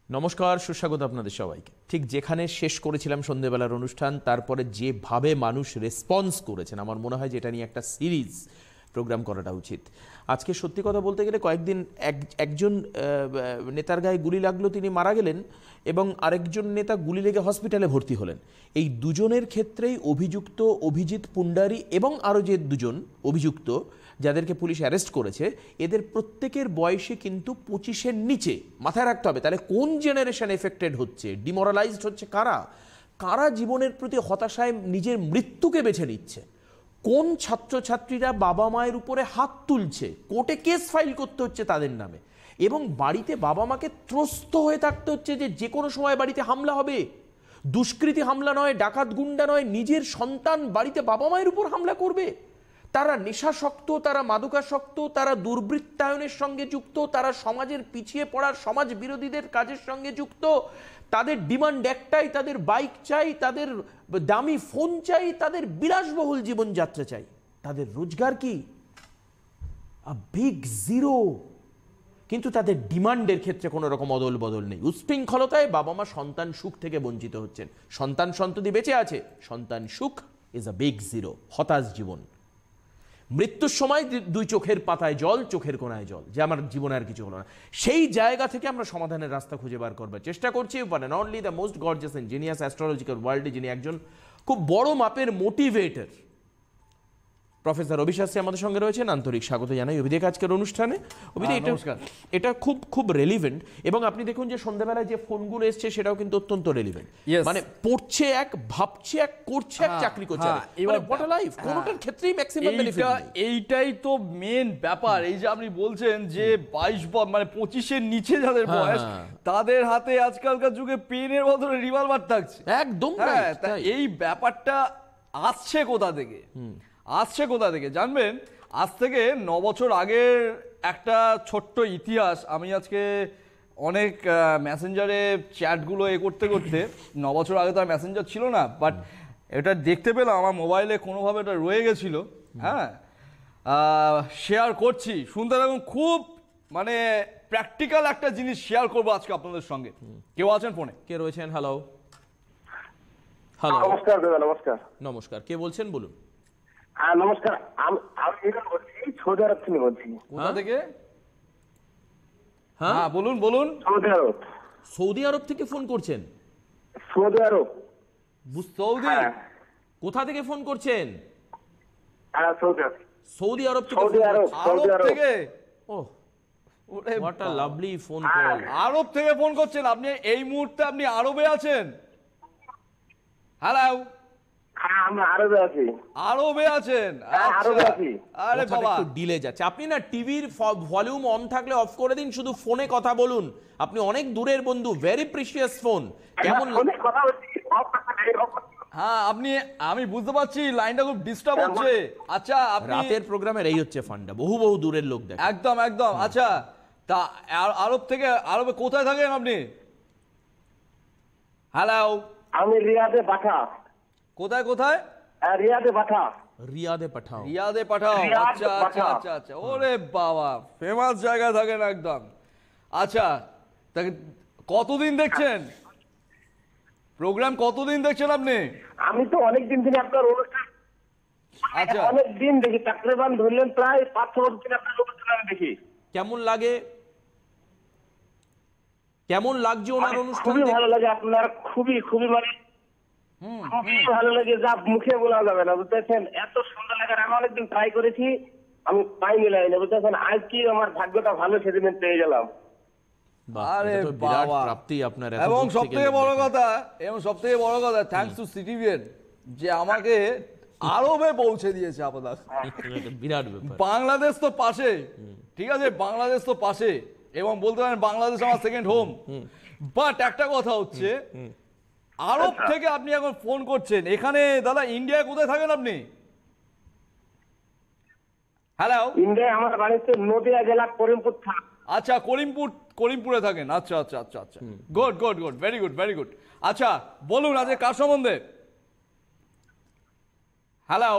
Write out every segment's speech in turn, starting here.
নমস্কার, সুস্বাগত আপনাদের সবাইকে। ঠিক যেখানে শেষ করেছিলাম সন্ধ্যেবেলার অনুষ্ঠান, তারপরে যেভাবে মানুষ রেসপন্স করেছেন, আমার মনে হয় যে এটা নিয়ে একটা সিরিজ প্রোগ্রাম করাটা উচিত। আজকে সত্যি কথা বলতে গেলে কয়েকদিন একজন নেতার গায়ে গুলি লাগলো, তিনি মারা গেলেন, এবং আরেকজন নেতা গুলি লেগে হসপিটালে ভর্তি হলেন। এই দুজনের ক্ষেত্রেই অভিযুক্ত অভিজিৎ পুন্ডারি এবং আরও যে দুজন অভিযুক্ত যাদেরকে পুলিশ অ্যারেস্ট করেছে, এদের প্রত্যেকের বয়সে কিন্তু 25-এর নিচে। মাথায় রাখতে হবে তাহলে কোন জেনারেশন এফেক্টেড হচ্ছে, ডিমোরালাইজড হচ্ছে কারা, কারা জীবনের প্রতি হতাশায় নিজের মৃত্যুকে বেছে নিচ্ছে, কোন ছাত্রছাত্রীরা বাবা মায়ের উপরে হাত তুলছে, কোর্টে কেস ফাইল করতে হচ্ছে তাদের নামে, এবং বাড়িতে বাবা মাকে ত্রস্ত হয়ে থাকতে হচ্ছে যে কোনো সময় বাড়িতে হামলা হবে। দুষ্কৃতী হামলা নয়, ডাকাত গুন্ডা নয়, নিজের সন্তান বাড়িতে বাবা মায়ের উপর হামলা করবে। তারা নেশাসক্ত, তারা মাদকাসক্ত, তারা দুর্বৃত্তায়নের সঙ্গে যুক্ত, তারা সমাজের পিছিয়ে পড়ার সমাজ বিরোধীদের কাজের সঙ্গে যুক্ত। তাদের ডিমান্ড একটাই, তাদের বাইক চাই, তাদের দামি ফোন চাই, তাদের বিলাসবহুল জীবনযাত্রা চাই। তাদের রোজগার কি? A big zero. কিন্তু তাদের ডিমান্ডের ক্ষেত্রে কোনো রকম অদল বদল নেই। উচ্ছৃঙ্খলতায় বাবা মা সন্তান সুখ থেকে বঞ্চিত হচ্ছেন। সন্তান সন্ততি বেঁচে আছে, সন্তান সুখ ইজ আ বিগ জিরো। হতাশ জীবন। মৃত্যুর সময় দুই চোখের পাতায় জল, চোখের কোণায় জল, যে আমার জীবনে আর কিছু হলো না। সেই জায়গা থেকে আমরা সমাধানের রাস্তা খুঁজে বার করবার চেষ্টা করছি। One and only the most gorgeous and genius astrological ওয়ার্ল্ডে যিনি একজন খুব বড় মাপের মোটিভেটর, প্রফেসর অভি শাস্ত্রী আমাদের সঙ্গে রয়েছেন। আন্তরিক স্বাগত জানাই অভিদেক আজকের অনুষ্ঠানে। এটা খুব খুব রেলিভেন্ট, এবং আপনি দেখুন যে সন্ধ্যাবেলায় যে ফোনগুলো এসছে সেটাও কিন্তু অত্যন্ত রেলিভেন্ট। মানে পড়ছে এক, ভাবছে এক, করছে এক, চাকরি করছে এক। এবার হোয়াট আ লাইফ, কোনোটার ক্ষেত্রেই ম্যাক্সিমাম বেনিফিট নেই। এইটাই তো মেন ব্যাপার। এই যে আপনি বলছেন যে 22 মানে 25-এর নিচে যাদের বয়স, তাদের হাতে আজকালকার যুগে পেনের বদলে রিভলভার থাকছে। একদম। এই ব্যাপারটা আসছে কোথা থেকে? জানবেন? আজ থেকে 9 বছর আগের একটা ছোট্ট ইতিহাস। আমি আজকে অনেক মেসেঞ্জারে চ্যাটগুলো করতে 9 বছর আগে তো আর মেসেঞ্জার ছিল না, বাট এটা দেখতে পেলাম আমার মোবাইলে, কোনোভাবে এটা রয়ে গেছিল। হ্যাঁ, শেয়ার করছি, শুনতে থাকুন। খুব মানে প্র্যাকটিক্যাল একটা জিনিস শেয়ার করবো আজকে আপনাদের সঙ্গে। কেউ আছেন ফোনে? কে রয়েছেন? Hello hello. নমস্কার দাদা। নমস্কার। নমস্কার, কে বলছেন বলুন। হ্যাঁ নমস্কার, আমি বলছি, সৌদি আরব থেকে বলছি। কোথা থেকে? হ্যাঁ বলুন। সৌদি আরব। সৌদি আরব থেকে ফোন করছেন? সৌদি আরব। সৌদি? কোথা থেকে ফোন করছেন? সৌদি আরব। সৌদি আরব থেকে? Oh, what a lovely phone call. Arab থেকে ফোন করছেন আপনি? এই মুহূর্তে আপনি আরবে আছেন? হ্যালো। আমরা আরবে আছি। আরবে আছেন? আরবে আছি। আরে বাবা, একটু ডিলে যাচ্ছে। আপনি না টিভির ভলিউম অন থাকলে অফ করে দিন, শুধু ফোনে কথা বলুন। আপনি অনেক দূরের বন্ধু, ভেরি প্রিশিয়াস ফোন। কেমন কথা বলছি? হ্যাঁ আপনি, আমি বুঝতে পারছি লাইনটা খুব ডিস্টার্ব হচ্ছে। আচ্ছা, আপনি রাতের প্রোগ্রামের এই হচ্ছে ফান্ডা, বহু দূরের লোক দেখে। একদম। আচ্ছা, তা আরব থেকে, আরবে কোথায় থাকেন আপনি? হ্যালো। আমি রিয়াদে পাঠা। কোথায়? রিয়াদে পাঠাও। আচ্ছা। ওরে বাবা, ফেমাস জায়গা থাকেন একদম। আচ্ছা, তাকে কতদিন দেখছেন প্রোগ্রাম? কতদিন দেখছেন আপনি? আমি তো অনেকদিন থেকে আপনার অনুষ্ঠান, আচ্ছা, অনেকদিন দেখি, তাকরিবান ধরলেন প্রায় 5-6 বছর থেকে আপনার অনুষ্ঠান আমি দেখি। কেমন লাগে? কেমন লাগছে ওনার অনুষ্ঠান? খুবই ভালো লাগে আপনার, খুবই মানে খুবই ভালো লাগে, যা মুখে বলা যাবে না, বুঝতেছেন? এত সুন্দর লাগে। আমি অনেকদিন ট্রাই করেছি, আমি পাইনি লাইনে, বুঝতেছেন? আজ কি আমার ভাগ্যটা ভালো, সেদিন পেয়ে গেলাম। আরে বাবা, প্রাপ্তি আপনার। এবং সবথেকে বড় কথা, থ্যাঙ্কস টু সিটিভিএন যে আমাকে আরবে পৌঁছে দিয়েছে আপাতত। বিরাট ব্যাপার। বাংলাদেশ তো পাশে, ঠিক আছে, বাংলাদেশ তো পাশে, এবং বলতে পারেন বাংলাদেশ আমার সেকেন্ড হোম। বাট একটা কথা হচ্ছে, আরব থেকে আপনি এখন ফোন করছেন, এখানে দাদা ইন্ডিয়ায় কোথায় থাকেন আপনি? হ্যালো। ইন্ডিয়া আমার বাড়িতে নদিয়া জেলা করিমপুর থানা। আচ্ছা, করিমপুরে থাকেন। আচ্ছা। Good, very good. আচ্ছা, বলুন আজকে কার সম্বন্ধে? হ্যালো।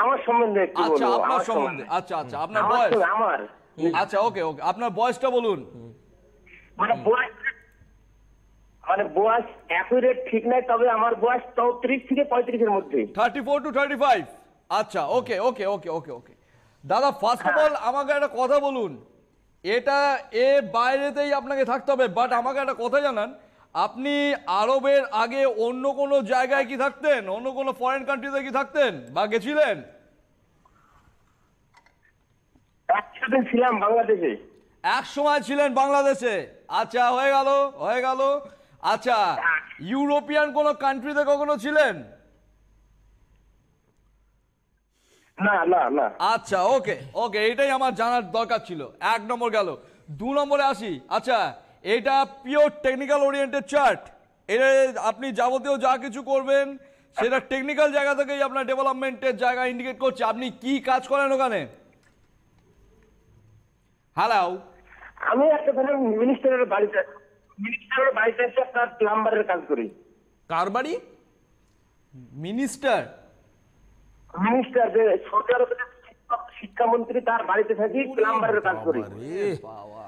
আমার সম্বন্ধে? আচ্ছা, আপনার সম্বন্ধে। আচ্ছা, আপনার বয়স? আমার। আচ্ছা, ওকে, আপনার বয়সটা বলুন। মানে বয়স মানে বয়স অ্যাকুরেট ঠিক নাই, তবে আমার বয়স 34 থেকে 35 এর মধ্যে। 34 to 35। আচ্ছা, ওকে ওকে ওকে ওকে ওকে দাদা, ফার্স্ট অফ অল আমাকে একটা কথা বলুন, এটা বাইরেতেই আপনাকে থাকতে হবে, বাট আমাকে একটা কথা জানান, আপনি আরবের আগে অন্য কোনো জায়গায় কি থাকতেন, অন্য কোনো ফরেন কান্ট্রিতে কি থাকতেন বা গেছিলেন? একসাথে ছিলাম বাংলাদেশে। এক সময় ছিলেন বাংলাদেশে, আচ্ছা হয়ে গেল হয়ে গেল। আচ্ছা, ইউরোপিয়ান কোন কান্ট্রিতে কখনো ছিলেন? না না না। আচ্ছা, ওকে ওকে, এটাই আমার জানার দরকার ছিল। 1 নম্বর গেল। 2 নম্বরে আসি। আচ্ছা, এটা পিওর টেকনিক্যাল ওরিয়েন্টেড চার্ট, এটা আপনি যাবতীয় যা কিছু করবেন সেটা টেকনিক্যাল জায়গা থেকেই আপনার ডেভেলপমেন্টের জায়গা ইন্ডিকেট করছে। আপনি কি কাজ করেন ওখানে? হ্যালো, আমি একটা ধরেন মিনিস্টারের বাড়িতে এসে আপনার প্লাম্বারের কাজ করি। কার বাড়ি? মিনিস্টার যে সৌদি আরবের শিক্ষামন্ত্রী, তার বাড়িতে থাকি, প্লাম্বারের কাজ করি। বাবারে, বাবা।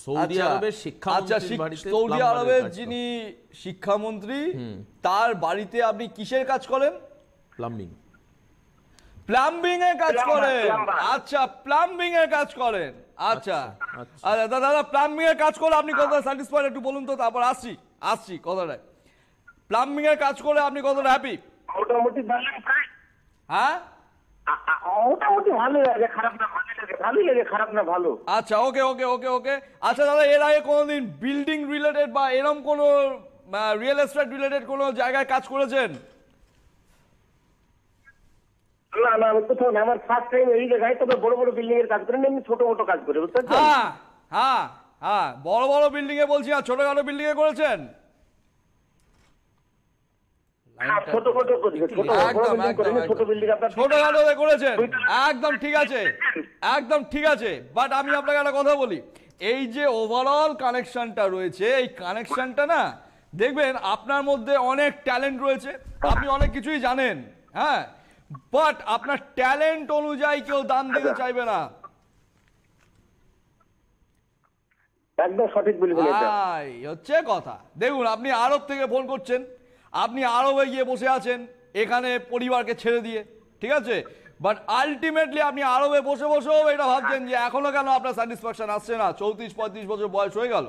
সৌদি আচ্ছা, আরবের আচ্ছা, শিক্ষামন্ত্রীর বাড়িতে সৌদি প্লাম্বারের আরবের কাজ যিনি শিক্ষামন্ত্রী তার বাড়িতে আপনি কিসের কাজ করেন? প্লাম্বিং। প্লাম্বিং এর কাজ করেন? প্লাম্বার। আচ্ছা, প্লাম্বিং এর কাজ করেন। আচ্ছা আচ্ছা। আচ্ছা দাদা, প্লাম্বিং এর কাজ করে আপনি কতটা স্যাটিসফাইড একটু বলুন তো, তারপর আসছি কথাটা। প্লাম্বিং এর কাজ করে আপনি কতটা হ্যাপি? মোটামুটি ভালো। হ্যাঁ, মোটামুটি ভালোই লাগে, খারাপ না, ভালোই লাগে, খারাপ না, ভালো। আচ্ছা, ওকে ওকে ওকে ওকে। আচ্ছা দাদা, এর আগে কোনোদিন বিল্ডিং রিলেটেড বা এরকম কোনো রিয়েল এস্টেট রিলেটেড কোনো জায়গায় কাজ করেছেন? না না, আমি কোথাও না, আমার ফার্স্ট টাইম এই জায়গায়। তবে বড় বড় বিল্ডিং এর কাজ করি না, এমনি ছোট মোটো কাজ করি, বুঝতে পারছেন? হ্যাঁ হ্যাঁ হ্যাঁ, বড় বড় বিল্ডিং এ বলছি না, ছোটখাটো বিল্ডিং এ করেছেন? ছোট মোটো করি, একদম একদম ছোট বিল্ডিং আপনার ছোটখাটো করেছেন, একদম ঠিক আছে, একদম ঠিক আছে। বাট আমি আপনাকে একটা কথা বলি, এই যে ওভারঅল কানেকশনটা রয়েছে, এই কানেকশনটা না, দেখবেন আপনার মধ্যে অনেক ট্যালেন্ট রয়েছে, আপনি অনেক কিছুই জানেন, হ্যাঁ, বাট আপনার ট্যালেন্ট অনুযায়ী কেউ দাম দিতে চাইবে না। একদম সঠিক বলেছেন এটা। এই হচ্ছে কথা। দেখুন, আপনি আরব থেকে ফোন করছেন, আপনি আরবে গিয়ে বসে আছেন এখানে পরিবারকে ছেড়ে দিয়ে, ঠিক আছে, বাট আলটিমেটলি আপনি আরবে বসে বসেও এটা ভাবছেন যে এখনো কেন আপনার স্যাটিসফ্যাকশন আসছে না, 34-35 বছর বয়স হয়ে গেল,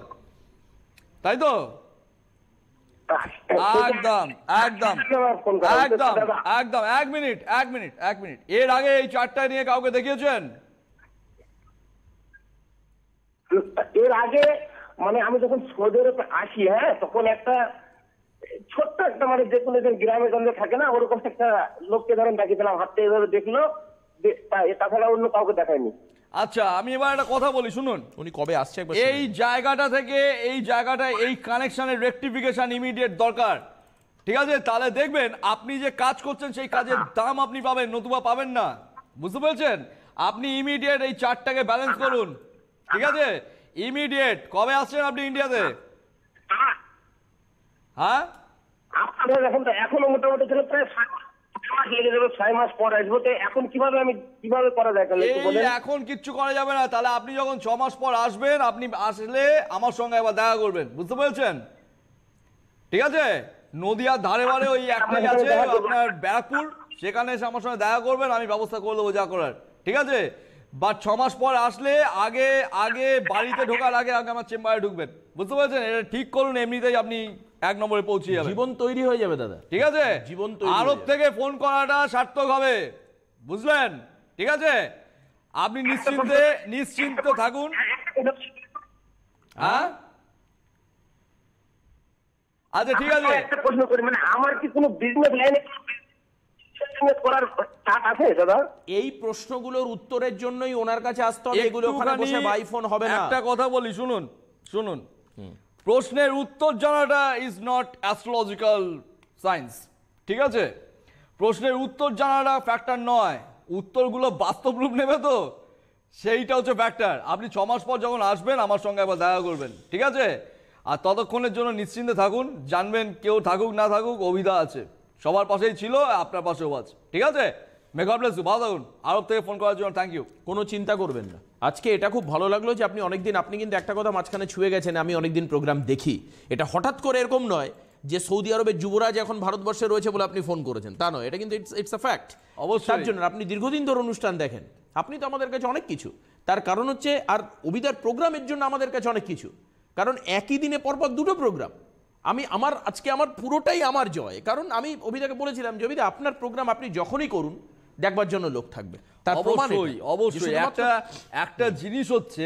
তাই তো? একদম একদম একদম একদম। এক মিনিট, এর আগে এই চারটা নিয়ে কাউকে দেখিয়েছেন? এর আগে মানে আমি যখন সৌদি আরবে আসি, হ্যাঁ, তখন একটা ছোট্ট একটা মানে যে কোনো গ্রামে গঞ্জে থাকে না, ওরকম একটা লোককে ধরেন দেখিয়েছিলাম, হাতে এভাবে দেখলো, তাছাড়া অন্য কাউকে দেখায়নি। আচ্ছা, আমি এবার একটা কথা বলি, শুনুন। উনি কবে আসছে একবার এই জায়গাটা থেকে এই জায়গাটায় এই কানেকশনের রেকটিফিকেশন ইমিডিয়েট দরকার, ঠিক আছে? তাহলে দেখবেন আপনি যে কাজ করছেন সেই কাজের দাম আপনি পাবেন, নতুবা পাবেন না, বুঝতে পেরেছেন? আপনি ইমিডিয়েট এই চার্টটাকে ব্যালেন্স করুন, ঠিক আছে? ইমিডিয়েট। কবে আসছেন আপনি ইন্ডিয়াতে? হ্যাঁ, আপনাদের এখন তো এখনো মোটামুটি ছিল প্রায় 6 মাস লেগে যাবে, 6 মাস পর আসবো। তো এখন কিভাবে করা যায় তাহলে একটু এই বলেন। এখন কিচ্ছু করা যাবে না। তাহলে আপনি যখন 6 মাস পর আসবেন, আপনি আসলে আমার সঙ্গে একবার দেখা করবেন, বুঝতে পেরেছেন? ঠিক আছে, নদিয়ার ধারে বারে ওই একটাই আছে আপনার ব্যারাকপুর, সেখানে এসে আমার সঙ্গে দেখা করবেন, আমি ব্যবস্থা করে দেবো যা করার, ঠিক আছে? বাট 6 মাস পর আসলে আগে বাড়িতে ঢোকার আগে আমার চেম্বারে ঢুকবেন, বুঝতে পেরেছেন? এটা ঠিক করুন, এমনিতেই আপনি 1 নম্বরে পৌঁছে যাবেন, জীবন তৈরি হয়ে যাবে দাদা, ঠিক আছে? জীবন তৈরি আরব থেকে ফোন করাটা সার্থক হবে, বুঝলেন? ঠিক আছে, আপনি নিশ্চিন্ত থাকুন। হ্যাঁ, আচ্ছা ঠিক আছে। একটা প্রশ্ন করি, মানে আমার কি কোনো বিজনেস লাইনে করার চাপ আছে দাদা? এই প্রশ্নগুলোর উত্তরের জন্যই ওনার কাছে আসতে হবে, এগুলো ওখানে বসে বাই ফোন হবে না। একটা কথা বলি, শুনুন, প্রশ্নের উত্তর জানাটা ইজ নট অ্যাস্ট্রোলজিক্যাল সায়েন্স, ঠিক আছে? প্রশ্নের উত্তর জানাটা ফ্যাক্টর নয়, উত্তরগুলো বাস্তব রূপ নেবে তো, সেইটা হচ্ছে ফ্যাক্টর। আপনি 6 মাস পর যখন আসবেন আমার সঙ্গে একবার দেখা করবেন, ঠিক আছে? আর ততক্ষণের জন্য নিশ্চিন্তে থাকুন, জানবেন কেউ থাকুক না থাকুক অভিধা আছে, সবার পাশেই ছিল, আপনার পাশেও আছে, ঠিক আছে? মে গড ব্লেস ইউ, ভালো থাকুন। আরব থেকে ফোন করার জন্য থ্যাংক ইউ। কোনো চিন্তা করবেন না। আজকে এটা খুব ভালো লাগলো যে আপনি কিন্তু একটা কথা মাঝখানে ছুঁয়ে গেছেন, আমি অনেকদিন প্রোগ্রাম দেখি। এটা হঠাৎ করে এরকম নয় যে সৌদি আরবের যুবরাজ এখন ভারতবর্ষে রয়েছে বলে আপনি ফোন করেছেন, তা নয়। এটা কিন্তু ইটস আ ফ্যাক্ট। অবশ্যই। তার জন্য আপনি দীর্ঘদিন ধরে অনুষ্ঠান দেখেন, আপনি তো আমাদের কাছে অনেক কিছু। তার কারণ হচ্ছে, আর অভিদার প্রোগ্রামের জন্য আমাদের কাছে অনেক কিছু, কারণ একই দিনে পরপর দুটো প্রোগ্রাম। আজকে আমার পুরোটাই আমার জয়, কারণ আমি অভিদাকে বলেছিলাম যে অভিদা আপনার প্রোগ্রাম আপনি যখনই করুন দেখবার জন্য লোক থাকবে। তার প্রমাণ অবশ্যই একটা জিনিস হচ্ছে,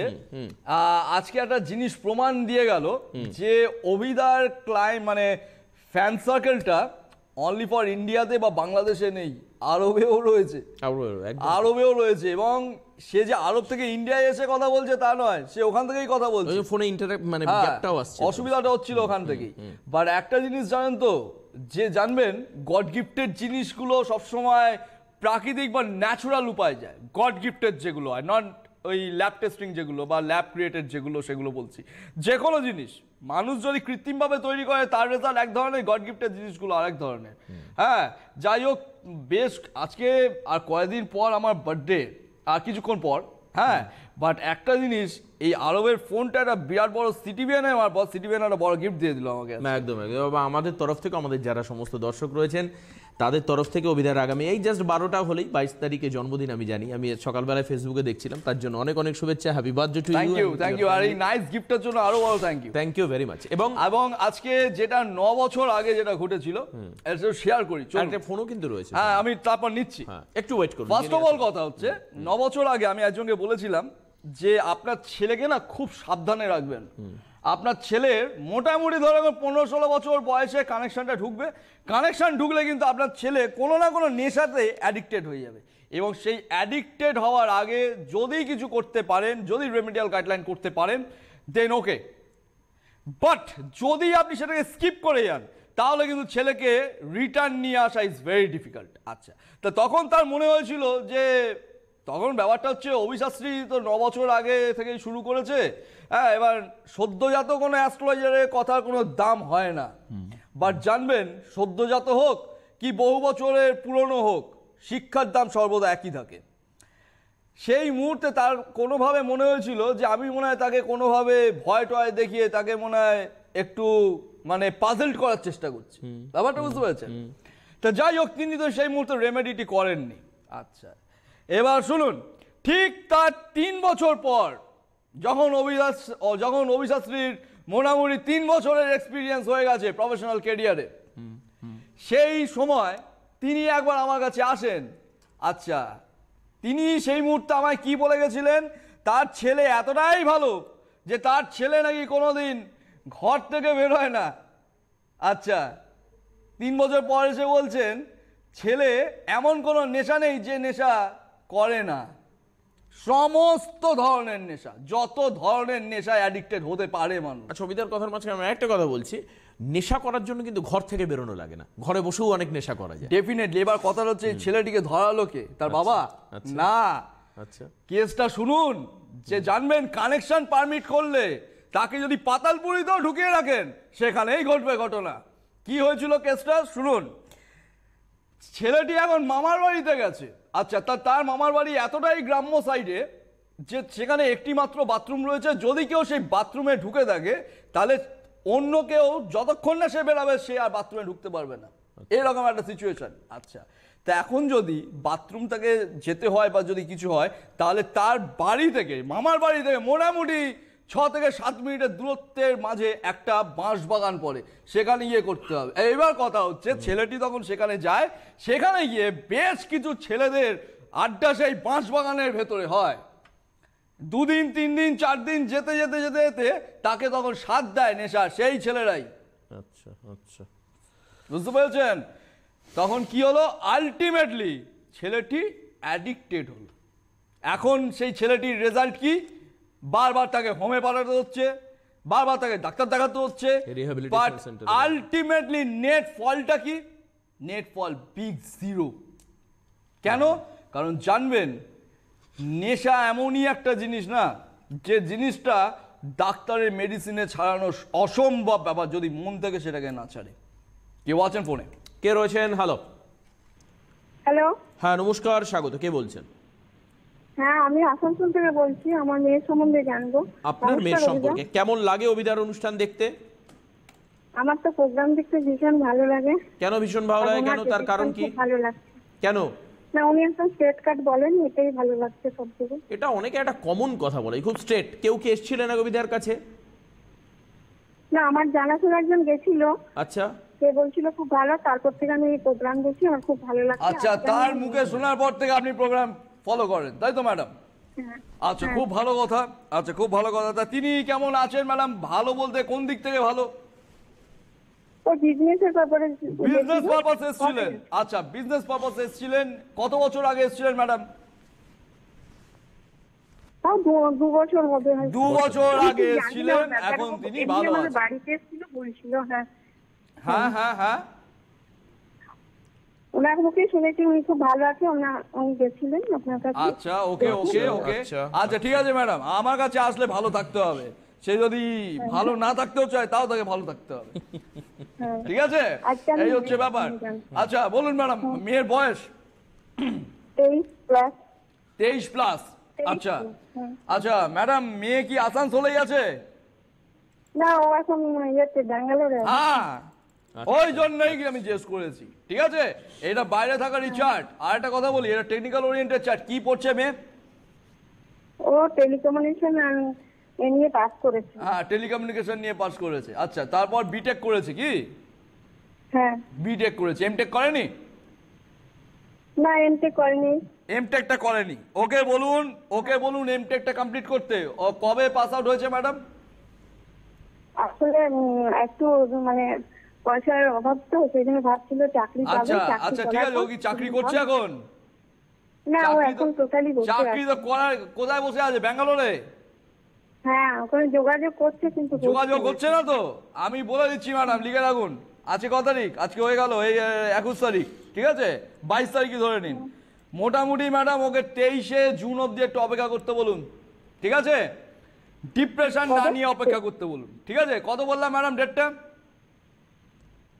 আজকে একটা জিনিস প্রমাণ দিয়ে গেল যে অভিদার মানে ফ্যান সার্কেলটা অনলি ফর ইন্ডিয়াতে বা বাংলাদেশে নেই, আরবেও রয়েছে। এবং সে যে আরব থেকে ইন্ডিয়ায় এসে কথা বলছে তা নয়, সে ওখান থেকেই কথা বলছে, ফোনে ইন্টারঅ্যাক্ট মানে গ্যাপটাও আসছে, অসুবিধাটা হচ্ছিল ওখান থেকেই। বাট একটা জিনিস জানেন তো, যে জানবেন গড গিফটেড জিনিসগুলো সবসময় প্রাকৃতিক বা ন্যাচুরাল উপায় যায়। গড গিফটেড যেগুলো হয়, নট ওই ল্যাব টেস্টিং যেগুলো বা ল্যাব ক্রিয়েটেড যেগুলো, সেগুলো বলছি। যে কোনো জিনিস মানুষ যদি কৃত্রিমভাবে তৈরি করে তার রেজাল্ট এক ধরনের, গড গিফটেড জিনিসগুলো আরেক ধরনের। হ্যাঁ, যাই হোক, বেশ আজকে আর কয়েকদিন পর আমার বার্থডে, আর কিছুক্ষণ পর। হ্যাঁ, বাট একটা জিনিস, এই আরবের ফোনটা একটা বিরাট বড় সিটিভিএন, আমার বস সিটিভিএন একটা বড় গিফট দিয়ে দিল আমাকে। একদম আমাদের তরফ থেকে, আমাদের যারা সমস্ত দর্শক রয়েছেন তাদের তরফ থেকে অভিধার আগামী এই জাস্ট 12টা হলেই 22 তারিখে জন্মদিন আমি জানি, আমি সকালবেলায় ফেসবুকে দেখছিলাম, তার জন্য অনেক অনেক শুভেচ্ছা, happy birthday to you. Thank you. আর এই নাইস গিফটের জন্য আরো বড় থ্যাংক ইউ ভেরি মাচ। এবং আজকে যেটা 9 বছর আগে যেটা ঘটেছিল এটা শেয়ার করি, একটা ফোনও কিন্তু রয়েছে। হ্যাঁ, আমি তারপর নিচ্ছি, একটু ওয়েট করুন। ফার্স্ট অফ অল কথা হচ্ছে, 9 বছর আগে আমি একজনকে বলেছিলাম যে আপনার ছেলেকে না খুব সাবধানে রাখবেন। আপনার ছেলের মোটামুটি ধরে 15-16 বছর বয়সে কানেকশনটা ঢুকবে। কানেকশন ঢুকলে কিন্তু আপনার ছেলে কোনো না কোনো নেশাতে অ্যাডিক্টেড হয়ে যাবে, এবং সেই অ্যাডিক্টেড হওয়ার আগে যদি কিছু করতে পারেন, যদি রেমেডিয়াল গাইডলাইন করতে পারেন, দেন ওকে। বাট যদি আপনি সেটাকে স্কিপ করে যান, তাহলে কিন্তু ছেলেকে রিটার্ন নিয়ে আসা ইজ ভেরি ডিফিকাল্ট। আচ্ছা, তো তখন তার মনে হয়েছিল যে, তখন ব্যাপারটা হচ্ছে অভিশাস্ত্রী তো 9 বছর আগে থেকেই শুরু করেছে। হ্যাঁ, এবার সদ্যজাত কোনো অ্যাস্ট্রোলজারের কথার কোনো দাম হয় না। বাট জানবেন, সদ্যজাত হোক কি বহু বছরের পুরনো হোক, শিক্ষার দাম সর্বদা একই থাকে। সেই মুহূর্তে তার কোনোভাবে মনে হয়েছিল যে আমি মনে হয় তাকে কোনোভাবে ভয় টয় দেখিয়ে তাকে মনে হয় একটু মানে পাজেল করার চেষ্টা করছি। ব্যাপারটা বুঝতে পেরেছেন? তা যাই হোক, তিনি তো সেই মুহূর্তে রেমেডিটি করেননি। আচ্ছা, এবার শুনুন, ঠিক তার 3 বছর পর যখন অভিশাস্ত্রীর মোটামুটি 3 বছরের এক্সপিরিয়েন্স হয়ে গেছে প্রফেশনাল ক্যারিয়ারে, সেই সময় তিনি একবার আমার কাছে আসেন। আচ্ছা, তিনি সেই মুহূর্তে আমায় কি বলে গেছিলেন, তার ছেলে এতটাই ভালো যে তার ছেলে নাকি কোনোদিন ঘর থেকে বের হয় না। আচ্ছা, 3 বছর পর এসে বলছেন ছেলে এমন কোনো নেশা নেই যে নেশা করে না, সমস্ত ধরনের নেশা, যত ধরনের নেশায় অ্যাডিক্টেড হতে পারে মানুষ। আচ্ছা, অভিধার কথার মাঝখানে আমি একটা কথা বলছি, নেশা করার জন্য কিন্তু ঘর থেকে বেরোনো লাগে না, ঘরে বসেও অনেক নেশা করা যায়। ডেফিনেটলি। এবার কথা হচ্ছে, ছেলেটিকে ধরালো কে? তার বাবা না। আচ্ছা, কেসটা শুনুন, যে জানবেন কানেকশন পারমিট করলে তাকে যদি পাতালপুরিতেও ঢুকিয়ে রাখেন সেখানেই ঘটবে ঘটনা। কি হয়েছিল কেসটা শুনুন। ছেলেটি এখন মামার বাড়িতে গেছে। আচ্ছা, তার মামার বাড়ি এতটাই গ্রাম্য সাইডে যে সেখানে একটি মাত্র বাথরুম রয়েছে। যদি কেউ সেই বাথরুমে ঢুকে থাকে তাহলে অন্য কেউ যতক্ষণ না সে বেরাবে সে আর বাথরুমে ঢুকতে পারবে না, এরকম একটা সিচুয়েশন। আচ্ছা, তা এখন যদি বাথরুম থেকে যেতে হয় বা যদি কিছু হয়, তাহলে তার বাড়ি থেকে, মামার বাড়ি থেকে মোটামুটি 6 থেকে 7 মিনিটের দূরত্বের মাঝে একটা বাঁশ বাগান পড়ে, সেখানে গিয়ে করতে হবে। এইবার কথা হচ্ছে, ছেলেটি তখন সেখানে যায়, সেখানে গিয়ে বেশ কিছু ছেলেদের আড্ডা সেই বাঁশ বাগানের ভেতরে হয়। 2 দিন 3 দিন 4 দিন যেতে যেতে যেতে যেতে তাকে তখন সাথ দেয় নেশা সেই ছেলেরাই। আচ্ছা আচ্ছা, বুঝতে পেরেছেন? তখন কি হলো, আলটিমেটলি ছেলেটি অ্যাডিক্টেড হলো। এখন সেই ছেলেটির রেজাল্ট কি? বারবার তাকে হোমে পাঠাতে হচ্ছে, বারবার তাকে ডাক্তার দেখাতে হচ্ছে, বাট আলটিমেটলি নেট ফলটা কি? নেট ফল বিগ 0। কেন? কারণ জানবেন, নেশা এমনই একটা জিনিস না, যে জিনিসটা ডাক্তারের মেডিসিনে ছাড়ানো অসম্ভব ব্যাপার যদি মন থেকে সেটাকে না ছাড়ে। কেউ আছেন ফোনে? কে রয়েছেন? হ্যালো। হ্যালো, হ্যাঁ নমস্কার, স্বাগত। কে বলছেন? হ্যাঁ, আমি আসানসোল থেকে বলছি, আমার মেয়ের সম্বন্ধে জানবো। আপনার মেয়ের নমস্কার, সম্পর্কে অভিদা। কেমন লাগে অভিদার অনুষ্ঠান দেখতে? আমার তো প্রোগ্রাম দেখতে ভীষণ ভালো লাগে। কেন ভীষণ ভালো লাগে? কেন, তার কারণ কি? খুব ভালো লাগছে। কেন? না, উনি একদম স্ট্রেট কাট বলেন, এটাই ভালো লাগছে সব থেকে। এটা অনেকে একটা কমন কথা বলে, খুব স্ট্রেট। কেউ কি এসেছিলেন অভিদার কাছে? না, আমার জানাশোনা একজন গেছিল, আচ্ছা, সে বলছিল খুব ভালো, তারপর থেকে আমি এই প্রোগ্রাম দেখছি, আমার খুব ভালো লাগছে। আচ্ছা, আজকে তার আমি- মুখে শোনার পর থেকে আপনি প্রোগ্রাম ফলো করেন, তাই তো ম্যাডাম? হ্যাঁ, আচ্ছা, খুব ভালো কথা। আচ্ছা, খুব ভালো কথা। তা তিনি কেমন আছেন ম্যাডাম? ভালো বলতে কোন দিক থেকে ভালো? ও বিজনেসের ব্যাপারে বিজনেস পারপাস এসেছিলেন? আচ্ছা, বিজনেস পারপাস এসেছিলেন। কত বছর আগে এসেছিলেন ম্যাডাম? তাও 2 বছর হবে হয়তো। 2 বছর আমি আগে ঠিক জানি না এসেছিলেন, ব্যাপারটা। এখন তিনি এমনি ভালো আমাদের আছেন। বাড়িতে এসেছিল, বলছিল। হ্যাঁ, হ্যাঁ হ্যাঁ হ্যাঁ। ওনার মুখে শুনেছি উনি খুব ভালো আছে, উনি গেছিলেন আপনার কাছে। আচ্ছা, ওকে ওকে ওকে। আচ্ছা। আচ্ছা, ঠিক আছে ম্যাডাম, আমার কাছে আসলে ভালো থাকতে হবে। সে যদি ভালো না থাকতেও চায়, তাও তাকে ভালো থাকতে হবে। হ্যাঁ। ঠিক আছে, আচ্ছা, আমি এই হচ্ছে ব্যাপার। জানি। আচ্ছা, বলুন ম্যাডাম, মেয়ের বয়স 23+। 23+। আচ্ছা হ্যাঁ। আচ্ছা ম্যাডাম, মেয়ে কি আসানসোলেই আছে? না, ও এখন ইয়েতে ব্যাঙ্গালোরে আছে। হ্যাঁ, ওই জন্যই কি আমি জিজ্ঞেস করেছি। ঠিক আছে, এটা বাইরে থাকা রিচার্ট। আর একটা কথা বলি, এটা টেকনিক্যাল ওরিয়েন্টেড চার্ট। কি পড়ছে মেয়ে? ও টেলিকমিউনিকেশন এ নিয়ে পাস করেছে। হ্যাঁ, টেলিকমিউনিকেশন নিয়ে পাস করেছে। আচ্ছা, তারপর বিটেক করেছে কি? হ্যাঁ। বিটেক করেছে। এমটেক করেনি? না, এমটেক করেনি। এমটেকটা করেনি। ওকে বলুন এমটেকটা কমপ্লিট করতে। ও কবে পাস আউট হয়েছে ম্যাডাম? আসলে একটু মানে পয়সার অভাব, তো সেই জন্য ভাবছিল চাকরি পাবে। আচ্ছা চাকরি আচ্ছা, ঠিক করার আছে। ও পর কি চাকরি করছে এখন? না, ও চাকরি এখন তো- টোটালি বসে চাকরি আছে। তো করার, কোথায় বসে আছে? ব্যাঙ্গালোরে হ্যাঁ, ওখানে যোগাযোগ করছে, কিন্তু যোগাযোগ হচ্ছে না তো। আমি বলে দিচ্ছি ম্যাডাম, লিখে রাখুন। আজকে কত তারিখ? আজকে হয়ে গেল এই 21 তারিখ। ঠিক আছে, 22 তারিখই ধরে নিন। মোটামুটি ম্যাডাম ওকে 23শে জুন অব্দি একটু অপেক্ষা করতে বলুন। ঠিক আছে, ডিপ্রেশন না নিয়ে অপেক্ষা করতে বলুন। ঠিক আছে, কত বললাম ম্যাডাম ডেটটা?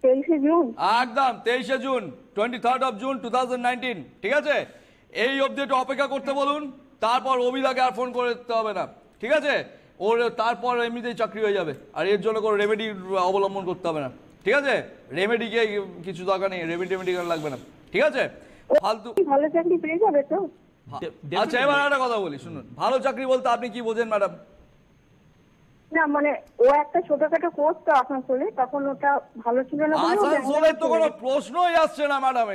23শে জুন। একদম 23শে জুন, 23rd of June 2019। ঠিক আছে, এই অবধি একটু অপেক্ষা করতে বলুন। তারপর অভিলাকে আর ফোন করে দিতে হবে না। ঠিক আছে, ওর তারপর এমনিতেই চাকরি হয়ে যাবে। আর এর জন্য কোনো রেমেডি অবলম্বন করতে হবে না। ঠিক আছে, রেমেডিকে কিছু দরকার নেই, রেমেডি লাগবে না। ঠিক আছে, ফালতু। ভালো চাকরি পেয়ে যাবে তো? আচ্ছা, এবার একটা কথা বলি শুনুন। ভালো চাকরি বলতে আপনি কি বোঝেন ম্যাডাম? না, মানে ও একটা ছোটখাটো কোর্স তো আসানসোলে, তখন ওটা ভালো ছিল না বলে ও আসানসোলের তো ব্যাঙ্গালোর কোনো চলে গেছে। প্রশ্নই আসছে না ম্যাডাম।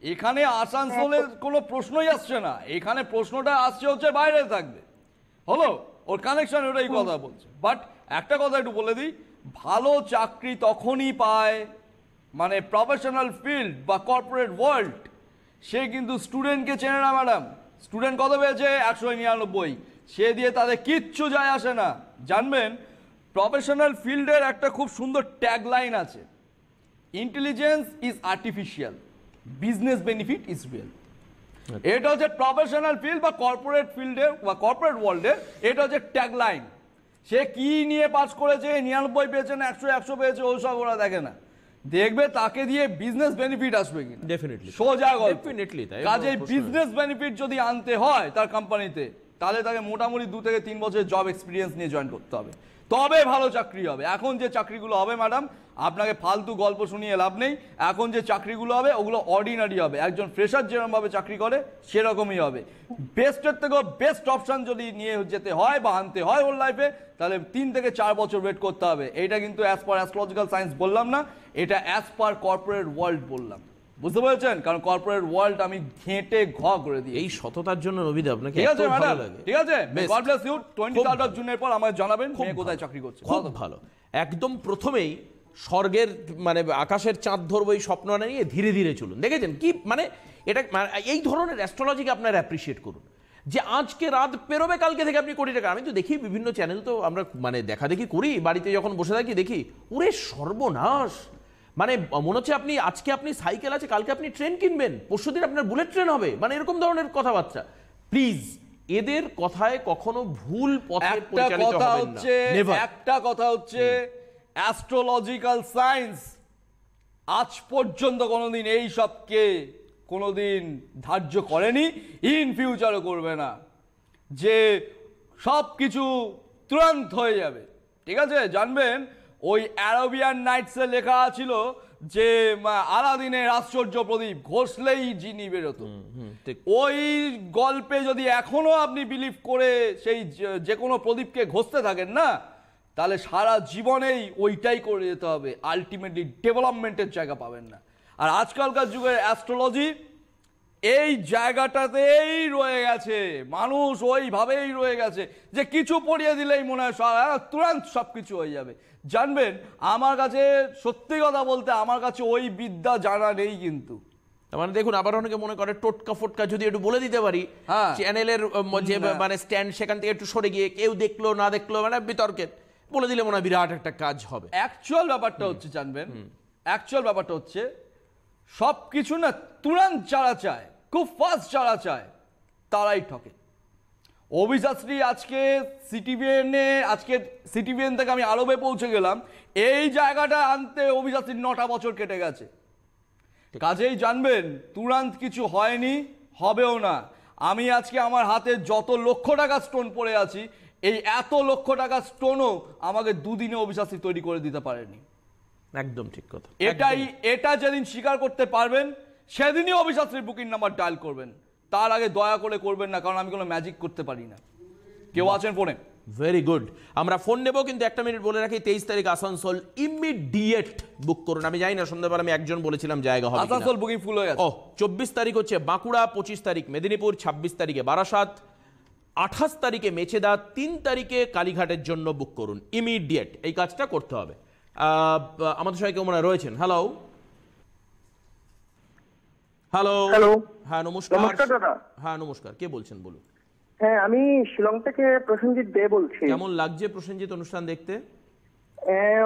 এখানে আসানসোলের কোনো প্রশ্নই আসছে না। এখানে প্রশ্নটা আসছে হচ্ছে বাইরে থাকবে। হলো, ওর কানেকশন ওটাই কথা বলছে। বাট একটা কথা একটু বলে দিই, ভালো চাকরি তখনই পায়, মানে প্রফেশনাল ফিল্ড বা কর্পোরেট ওয়ার্ল্ড, সে কিন্তু স্টুডেন্টকে চেনে না ম্যাডাম। স্টুডেন্ট কত পেয়েছে? 199। সে দিয়ে তাদের কিচ্ছু যায় আসে না। জানবেন, প্রফেশনাল ফিল্ডের একটা খুব সুন্দর ট্যাগ লাইন আছে, intelligence is artificial, business benefit is real. এটা হচ্ছে প্রফেশনাল ফিল্ড বা কর্পোরেট ফিল্ডের বা কর্পোরেট ওয়ার্ল্ডের এটা হচ্ছে ট্যাগ লাইন। সে কি নিয়ে পাস করেছে, 99 পেয়েছে না 100 পেয়েছে, ওসব ওরা দেখে না। দেখবে তাকে দিয়ে বিজনেস বেনিফিট আসবে কিনা। ডেফিনেটলি, সোজা গল্প। ডেফিনেটলি তাই। কাজে বিজনেস বেনিফিট যদি আনতে হয় তার কোম্পানিতে, তাহলে তাকে মোটামুটি 2 থেকে 3 বছরের জব এক্সপিরিয়েন্স নিয়ে জয়েন করতে হবে, তবে ভালো চাকরি হবে। এখন যে চাকরিগুলো হবে ম্যাডাম, আপনাকে ফালতু গল্প শুনিয়ে লাভ নেই। এখন যে চাকরিগুলো হবে ওগুলো অর্ডিনারি হবে। একজন ফ্রেশার যেরকমভাবে চাকরি করে সেরকমই হবে। বেস্টের থেকেও বেস্ট অপশন যদি নিয়ে যেতে হয় বা আনতে হয় ওর লাইফে, তাহলে 3 থেকে 4 বছর ওয়েট করতে হবে। এইটা কিন্তু অ্যাজ পার অ্যাস্ট্রোলজিক্যাল সায়েন্স বললাম না, এটা অ্যাজ পার কর্পোরেট ওয়ার্ল্ড বললাম। বুঝতে পেরেছেন? কারণ কর্পোরেট ওয়ার্ল্ড আমি ঘেঁটে করে দিই। এই সততার জন্য নবিদা আপনাকে ঠিক আছে এত ভালো ম্যাডাম, লাগে। ঠিক আছে। Best. God bless you. 23rd of খুব জুনের পর আমায় জানাবেন খুব মেয়ে কোথায় ভালো। চাকরি করছে। খুব ভালো। একদম প্রথমেই স্বর্গের মানে আকাশের চাঁদ ধরবো এই স্বপ্ন নিয়ে ধীরে ধীরে চলুন। দেখেছেন কি মানে এটা এই ধরনের অ্যাস্ট্রোলজিকে আপনারা অ্যাপ্রিসিয়েট করুন, যে আজকে রাত পেরোবে কালকে থেকে আপনি কোটি টাকা। আমি তো দেখি বিভিন্ন চ্যানেল, তো আমরা মানে দেখা দেখি করি, বাড়িতে যখন বসে থাকি দেখি, ওরে সর্বনাশ। মানে মনে হচ্ছে আপনি আজকে আপনি সাইকেল আছে, কালকে আপনি ট্রেন কিনবেন, পরশুদিন আপনার বুলেট ট্রেন হবে, মানে এরকম ধরনের কথাবার্তা। প্লিজ এদের কথায় কখনো ভুল পথে পরিচালিত হবেন না। Never. একটা কথা হচ্ছে অ্যাস্ট্রোলজিক্যাল সায়েন্স আজ পর্যন্ত কোনোদিন এই সবকে কোনোদিন ধার্য করেনি, ইন ফিউচারও করবে না, যে সব কিছু তুরন্ত হয়ে যাবে। ঠিক আছে, জানবেন ওই অ্যারাবিয়ান নাইটসে লেখা ছিল যে আলাদিনের আশ্চর্য প্রদীপ ঘষলেই জিনি বেরোতো। ওই গল্পে যদি এখনো আপনি বিলিভ করে সেই যে কোনো প্রদীপকে ঘষতে থাকেন না, তাহলে সারা জীবনেই ওইটাই করে যেতে হবে, আলটিমেটলি ডেভেলপমেন্টের জায়গা পাবেন না। আর আজকালকার যুগের অ্যাস্ট্রোলজি এই জায়গাটাতেই রয়ে গেছে, মানুষ ওইভাবেই রয়ে গেছে যে কিছু পড়িয়ে দিলেই মনে হয় তুরন্ত সব কিছু হয়ে যাবে। জানবেন আমার কাছে, সত্যি কথা বলতে আমার কাছে ওই বিদ্যা জানা নেই। কিন্তু মানে দেখুন, আবার অনেকে মনে করে টোটকা ফোটকা যদি একটু বলে দিতে পারি, চ্যানেলের যে মানে স্ট্যান্ড সেখান থেকে একটু সরে গিয়ে কেউ দেখলো না দেখলো মানে বিতর্কের বলে দিলে মনে হয় বিরাট একটা কাজ হবে। অ্যাকচুয়াল ব্যাপারটা হচ্ছে, জানবেন অ্যাকচুয়াল ব্যাপারটা হচ্ছে সব কিছু না তুরন্ত যারা চায়, খুব ফাস্ট যারা চায়, তারাই ঠকে। অভিযাত্রী আজকে সিটিভিএন থেকে আমি আরবে পৌঁছে গেলাম, এই জায়গাটা আনতে অভিযাত্রীর 9টা বছর কেটে গেছে। কাজেই জানবেন তুরন্ত কিছু হয়নি, হবেও না। আমি আজকে আমার হাতে যত লক্ষ টাকা স্টোন পড়ে আছি, এই এত লক্ষ টাকা স্টোনও আমাকে দুদিনে অভিযাত্রী তৈরি করে দিতে পারেনি। একদম ঠিক কথা। এটা যেদিন স্বীকার করতে পারবেন সেদিনই অভিযাত্রীর বুকিং নাম্বার ডায়াল করবেন, তার আগে দয়া করে করবেন না, কারণ আমি কোনো ম্যাজিক করতে পারি না। কেউ আছেন ফোনে? ভেরি গুড, আমরা ফোন নেব, কিন্তু একটা মিনিট বলে রাখি, 23 তারিখ আসানসোল ইমিডিয়েট বুক করুন। আমি জানি না সন্ধ্যাবেলা আমি একজন বলেছিলাম জায়গা হবে, আসানসোল বুকিং ফুল হয়ে গেছে। 24 তারিখ হচ্ছে বাঁকুড়া, 25 তারিখ মেদিনীপুর, 26 তারিখে বারাসাত, 28 তারিখে মেছেদা, 3 তারিখে কালীঘাটের জন্য বুক করুন ইমিডিয়েট। এই কাজটা করতে হবে। আমাদের সবাই কেউ মনে রয়েছেন? হ্যালো হ্যালো হ্যালো, হ্যাঁ নমস্কার। নমস্কার দাদা। হ্যাঁ নমস্কার, কে বলছেন বলুন। হ্যাঁ, আমি শিলং থেকে প্রসেনজিৎ দে বলছি। কেমন লাগছে প্রসেনজিৎ অনুষ্ঠান দেখতে?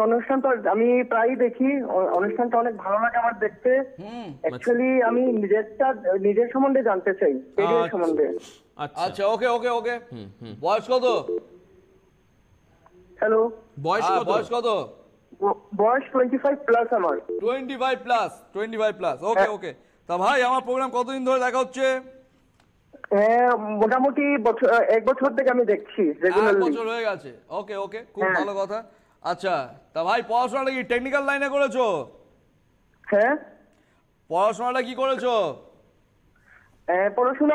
অনুষ্ঠান তো আমি প্রায়ই দেখি, অনুষ্ঠানটা অনেক ভালো লাগে আমার দেখতে। অ্যাকচুয়ালি আমি নিজের সম্বন্ধে জানতে চাই, এরিয়া সম্বন্ধে। আচ্ছা, ওকে ওকে ওকে। বয়স কত? হ্যালো, বয়স কত? বয়স 25 প্লাস আমার। 25 প্লাস। ওকে ওকে। তা ভাই, আমার প্রোগ্রাম কতদিন ধরে দেখা হচ্ছে? মোটামুটি এক বছর থেকে আমি দেখছি রেগুলারলি। 1 বছর হয়ে গেছে। ওকে ওকে, খুব ভালো কথা। আচ্ছা, তা ভাই পড়াশোনাটা কি টেকনিক্যাল লাইনে করেছো? হ্যাঁ। পড়াশোনাটা কি করেছো? পড়াশোনা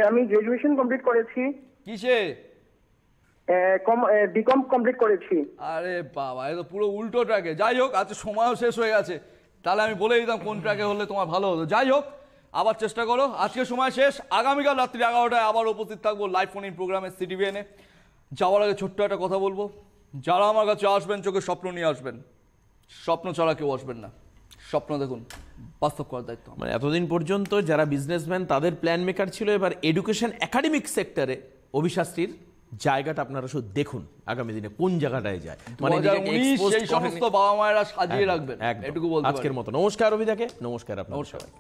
আমি গ্রাজুয়েশন কমপ্লিট করেছি। কিসে? বিকম কমপ্লিট করেছি। আরে বাবা, এ তো পুরো উল্টো ট্র্যাকে। যাই হোক, আজকে সময়ও শেষ হয়ে গেছে, তাহলে আমি বলে দিতাম কোন ট্র্যাকে হলে তোমার ভালো হতো। যাই হোক, আবার চেষ্টা করো। আজকে সময় শেষ, আগামীকাল রাত্রি 11টায় আবার উপস্থিত থাকবো লাইভ ফোন ইন প্রোগ্রামে সিটিভিএনে। যাওয়ার আগে ছোট্ট একটা কথা বলবো, যারা আমার কাছে আসবেন চোখে স্বপ্ন নিয়ে আসবেন, স্বপ্ন ছাড়া কেউ আসবেন না। স্বপ্ন দেখুন, বাস্তব করার দায়িত্ব। মানে এতদিন পর্যন্ত যারা বিজনেসম্যান তাদের প্ল্যান মেকার ছিল, এবার এডুকেশন একাডেমিক সেক্টরে অভিশাস্ত্রীর জায়গাটা আপনারা শুধু দেখুন আগামী দিনে কোন জায়গাটায় যায়। মানে সেই সমস্ত বাবা মায়েরা সাজিয়ে রাখবেন, এটুকু বলতে পারি। আজকের মতো নমস্কার অভিদাকে, নমস্কার আপনার সবাই।